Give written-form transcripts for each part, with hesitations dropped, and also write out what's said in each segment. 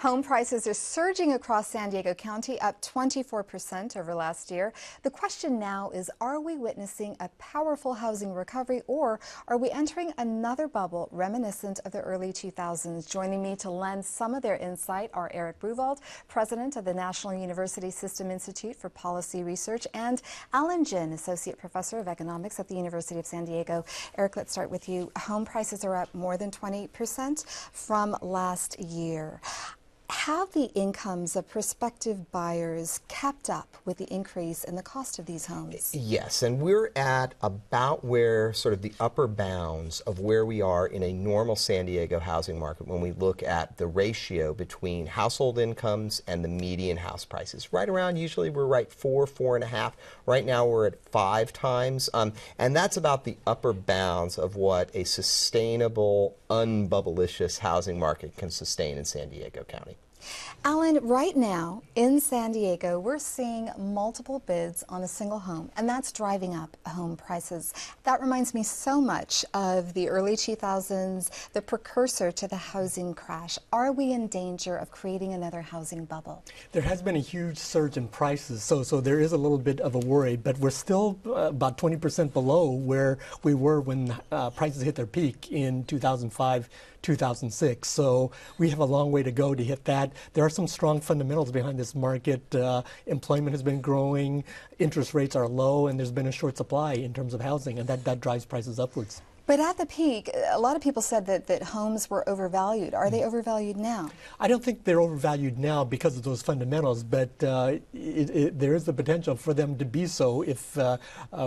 Home prices are surging across San Diego County, up 24% over last year. The question now is, are we witnessing a powerful housing recovery, or are we entering another bubble reminiscent of the early 2000s? Joining me to lend some of their insight are Eric Bruwald, president of the National University System Institute for Policy Research, and Alan Jin, associate professor of economics at the University of San Diego. Eric, let's start with you. Home prices are up more than 20% from last year. Have the incomes of prospective buyers kept up with the increase in the cost of these homes? Yes, and we're at about where sort of the upper bounds of where we are in a normal San Diego housing market when we look at the ratio between household incomes and the median house prices. Right around, usually we're right 4.5. Right now we're at 5 times, and that's about the upper bounds of what a sustainable, unbubblicious housing market can sustain in San Diego County. Alan, right now in San Diego, we're seeing multiple bids on a single home, and that's driving up home prices. That reminds me so much of the early 2000s, the precursor to the housing crash. Are we in danger of creating another housing bubble? There has been a huge surge in prices, so there is a little bit of a worry, but we're still about 20% below where we were when prices hit their peak in 2005, 2006. So we have a long way to go to hit that. There are some strong fundamentals behind this market. Employment has been growing, interest rates are low, and there's been a short supply in terms of housing, and that drives prices upwards. But at the peak, a lot of people said that homes were overvalued. Are they overvalued now? I don't think they're overvalued now because of those fundamentals, but there is the potential for them to be so if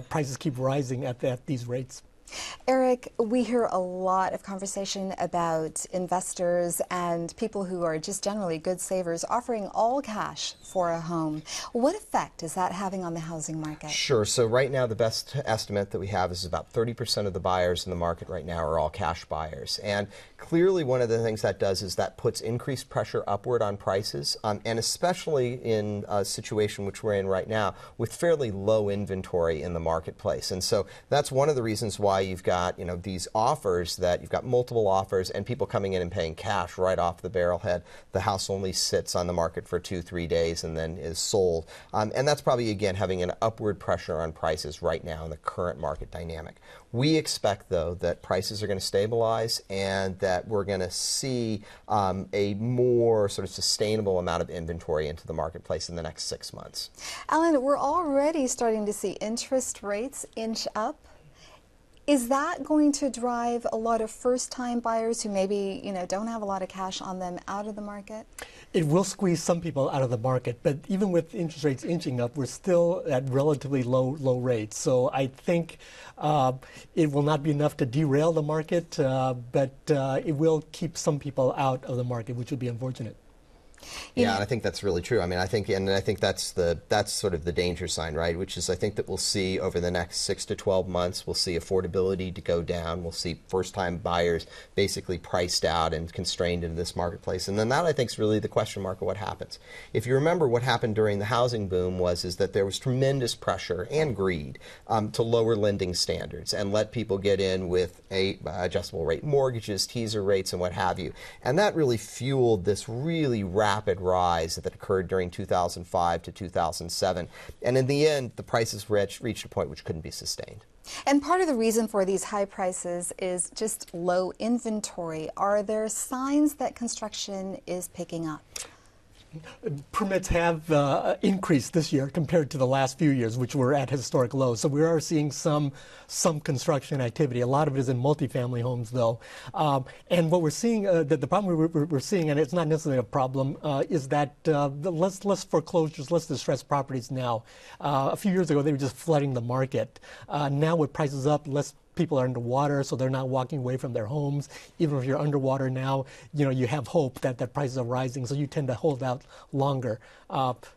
prices keep rising at these rates. Eric, we hear a lot of conversation about investors and people who are just generally good savers offering all cash for a home. What effect is that having on the housing market? Sure. So right now the best estimate that we have is about 30% of the buyers in the market right now are all cash buyers. And clearly one of the things that does is that puts increased pressure upward on prices, and especially in a situation which we're in right now with fairly low inventory in the marketplace. And so that's one of the reasons why you've got, these offers, that you've got multiple offers and people coming in and paying cash right off the barrelhead. The house only sits on the market for 2-3 days and then is sold. And that's probably, again, having an upward pressure on prices right now in the current market dynamic. We expect, though, that prices are going to stabilize and that we're going to see a more sort of sustainable amount of inventory into the marketplace in the next 6 months. Alan, we're already starting to see interest rates inch up. Is that going to drive a lot of first-time buyers who maybe, don't have a lot of cash on them out of the market? It will squeeze some people out of the market, but even with interest rates inching up, we're still at relatively low rates. So I think it will not be enough to derail the market, but it will keep some people out of the market, which would be unfortunate. Yeah, and I think that's really true. I think that's sort of the danger sign, right? Which is, I think that we'll see over the next 6 to 12 months, we'll see affordability to go down. We'll see first-time buyers basically priced out and constrained into this marketplace. And then that, I think, is really the question mark of what happens. If you remember, what happened during the housing boom is that there was tremendous pressure and greed to lower lending standards and let people get in with adjustable rate mortgages, teaser rates, and what have you. And that really fueled this really rapid rise that occurred during 2005 to 2007. And in the end, the prices reached a point which couldn't be sustained. And part of the reason for these high prices is just low inventory. Are there signs that construction is picking up? Permits have increased this year compared to the last few years, which were at historic lows. So we are seeing some construction activity. A lot of it is in multifamily homes, though. And what we're seeing, the problem we're seeing, and it's not necessarily a problem, is that less foreclosures, less distressed properties now. A few years ago, they were just flooding the market. Now with prices up, less people are underwater, so they're not walking away from their homes. Even if you're underwater now, you have hope that prices are rising, so you tend to hold out longer.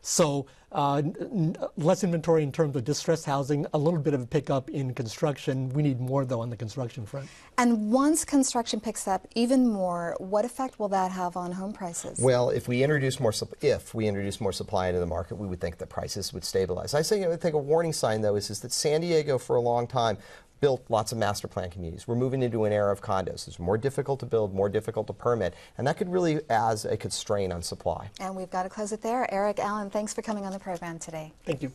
So less inventory in terms of distressed housing, a little bit of a pickup in construction. We need more, though, on the construction front. And once construction picks up even more, what effect will that have on home prices? Well, if we introduce more supply into the market, we would think that prices would stabilize. I think a warning sign, though, is that San Diego for a long time built lots of master plan communities. We're moving into an era of condos. It's more difficult to build, more difficult to permit, and that could really add a constraint on supply. And we've got to close it there. Eric Allen, thanks for coming on the program today. Thank you.